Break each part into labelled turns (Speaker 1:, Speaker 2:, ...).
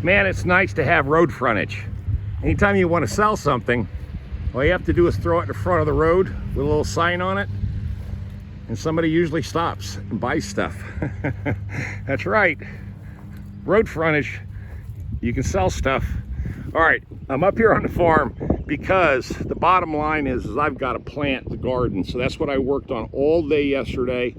Speaker 1: Man, it's nice to have road frontage. Anytime you want to sell something, all you have to do is throw it in the front of the road with a little sign on it, and somebody usually stops and buys stuff. That's right. Road frontage, you can sell stuff. All right, I'm up here on the farm because the bottom line is I've got to plant the garden. So that's what I worked on all day yesterday,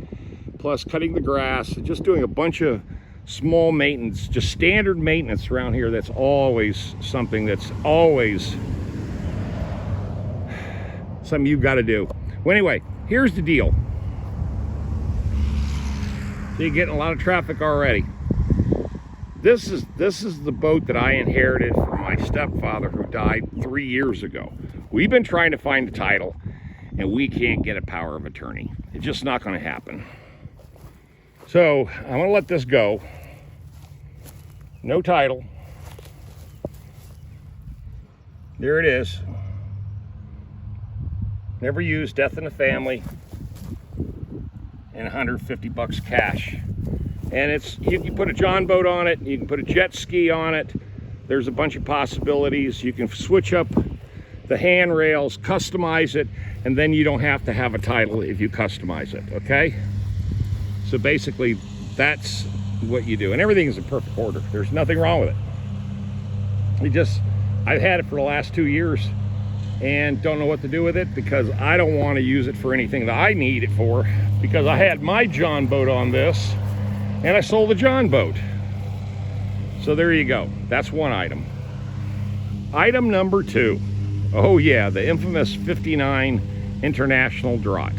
Speaker 1: plus cutting the grass, just doing a bunch of small maintenance, just standard maintenance around here. That's always something that's always something you've got to do. Well, anyway, here's the deal. So you're getting a lot of traffic already. This is the boat that I inherited from my stepfather, who died 3 years ago. We've been trying to find the title, and we can't get a power of attorney. It's just not going to happen. So I'm going to let this go. No title. There it is. Never used, death in the family, and 150 bucks cash. And it's, you can put a John boat on it, you can put a jet ski on it. There's a bunch of possibilities. You can switch up the handrails, customize it, and then you don't have to have a title if you customize it, okay? So basically, that's what you do. And everything is in perfect order. There's nothing wrong with it. I've had it for the last 2 years and don't know what to do with it because I don't want to use it for anything that I need it for, because I had my John boat on this and I sold the John boat. So there you go. That's one item. Item number 2. Oh yeah, the infamous 59 International Draught.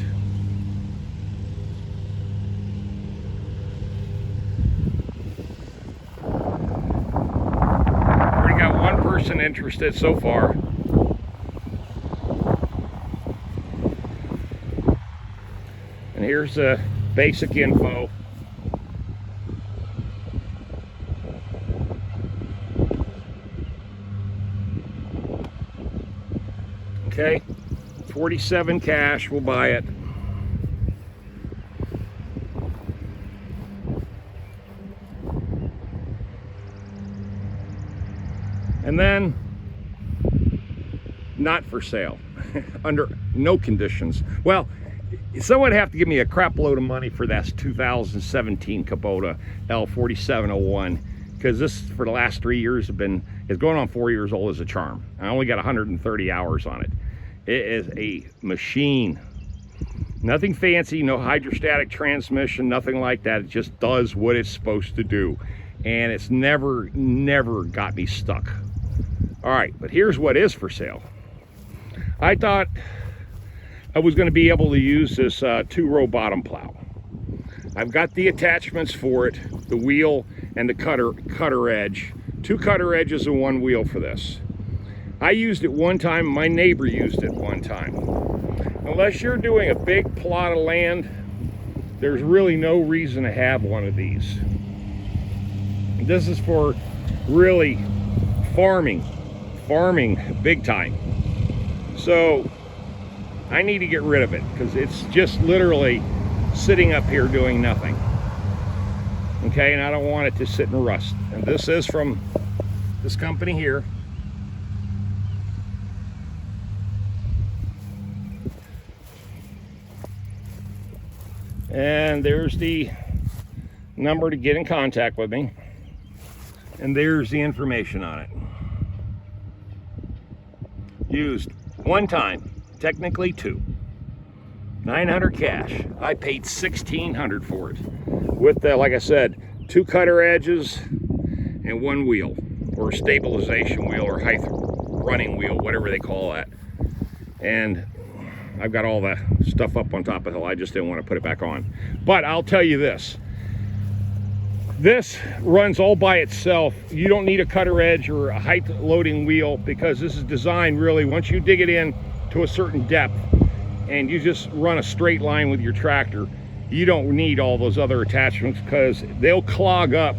Speaker 1: Already got one person interested so far. And here's the basic info. Okay, 47 cash, we'll buy it. And then, not for sale, under no conditions. Well, someone would have to give me a crap load of money for that 2017 Kubota L4701, because this, for the last 3 years, it's going on 4 years old as a charm. I only got 130 hours on it. It is a machine. Nothing fancy, no hydrostatic transmission, nothing like that. It just does what it's supposed to do. And it's never got me stuck. All right, but here's what is for sale. I thought I was going to be able to use this 2-row bottom plow. I've got the attachments for it, the wheel and the cutter edge. 2 cutter edges and 1 wheel for this. I used it one time, my neighbor used it one time. Unless you're doing a big plot of land, there's really no reason to have one of these. This is for really farming big time. So I need to get rid of it because it's just literally sitting up here doing nothing. Okay, and I don't want it to sit and rust. And this is from this company here. And there's the number to get in contact with me. And there's the information on it. Used one time, technically 2. 900 cash. I paid $1,600 for it. With the, like I said, 2 cutter edges and 1 wheel, or stabilization wheel, or height running wheel, whatever they call that. And I've got all the stuff up on top of the hill. I just didn't want to put it back on. But I'll tell you this. This runs all by itself. You don't need a cutter edge or a height loading wheel, because this is designed really, once you dig it in to a certain depth and you just run a straight line with your tractor, you don't need all those other attachments, because they'll clog up.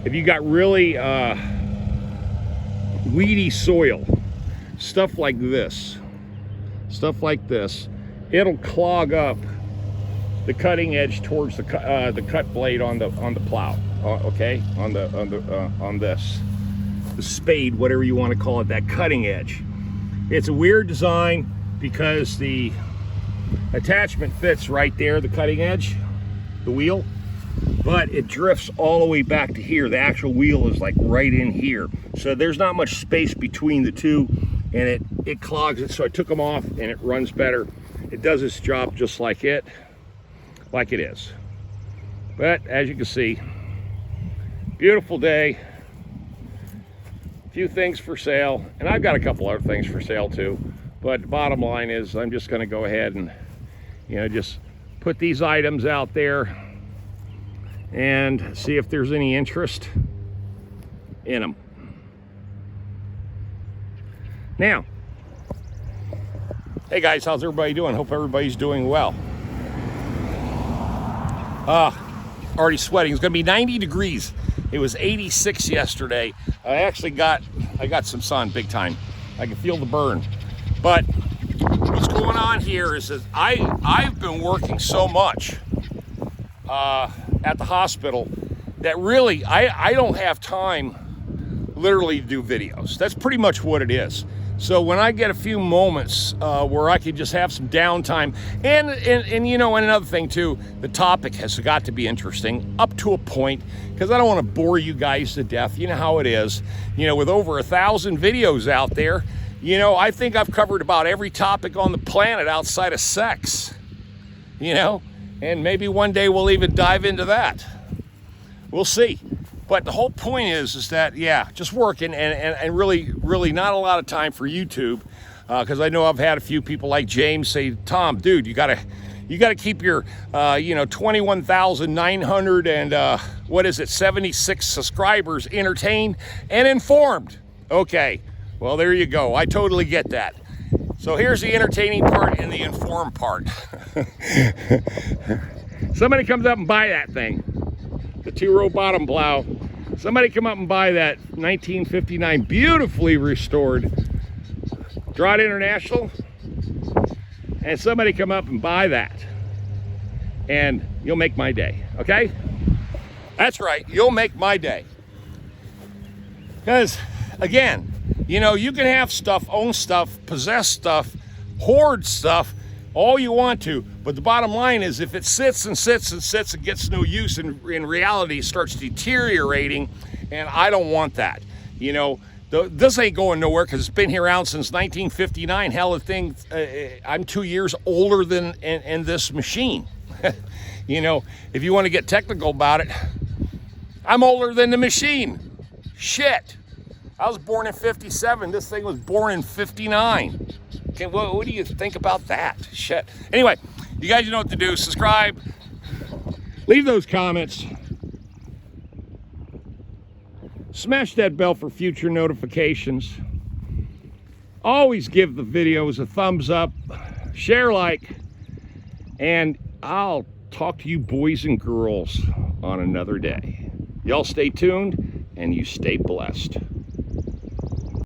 Speaker 1: If you got really weedy soil, stuff like this, it'll clog up the cutting edge towards the cut blade on the plow. Okay, on this. the spade, whatever you want to call it, that cutting edge. It's a weird design because the attachment fits right there, the cutting edge, the wheel, but it drifts all the way back to here. The actual wheel is like right in here. So there's not much space between the two, and it clogs it. So I took them off and it runs better. It does its job just like it is. But as you can see, beautiful day. Few things for sale, and I've got a couple other things for sale too, but the bottom line is I'm just going to go ahead and, you know, just put these items out there and see if there's any interest in them. Now, hey guys, how's everybody doing? Hope everybody's doing well. Already sweating. It's going to be 90 degrees. It was 86 yesterday. I got some sun big time. I can feel the burn. But what's going on here is that I've been working so much at the hospital that really I don't have time literally to do videos. That's pretty much what it is. So when I get a few moments where I can just have some downtime, and you know, and another thing too, the topic has got to be interesting up to a point, because I don't want to bore you guys to death. You know how it is. You know, with over 1,000 videos out there, you know, I think I've covered about every topic on the planet outside of sex. You know, and maybe one day we'll even dive into that. We'll see. But the whole point is that, yeah, just working and really not a lot of time for YouTube, because I know I've had a few people like James say, Tom, dude, you gotta keep your 21,900 and 76 subscribers entertained and informed. Okay, well, there you go. I totally get that. So here's the entertaining part and the informed part. Somebody comes up and buy that thing, the 2-row bottom plow. Somebody come up and buy that 1959 beautifully restored Drought International, and somebody come up and buy that, and you'll make my day. Okay, that's right, you'll make my day. Because again, you know, you can have stuff, own stuff, possess stuff, hoard stuff, all you want to, but the bottom line is if it sits and sits and sits and gets no use, and in reality it starts deteriorating, and I don't want that. You know, this ain't going nowhere because it's been here around since 1959. Hell, the thing, I'm 2 years older than in this machine. You know, if you want to get technical about it, I'm older than the machine. Shit. I was born in 57. This thing was born in 59. Okay, what do you think about that? Shit. Anyway, you guys know what to do. Subscribe. Leave those comments. Smash that bell for future notifications. Always give the videos a thumbs up. Share, like. And I'll talk to you boys and girls on another day. Y'all stay tuned and you stay blessed.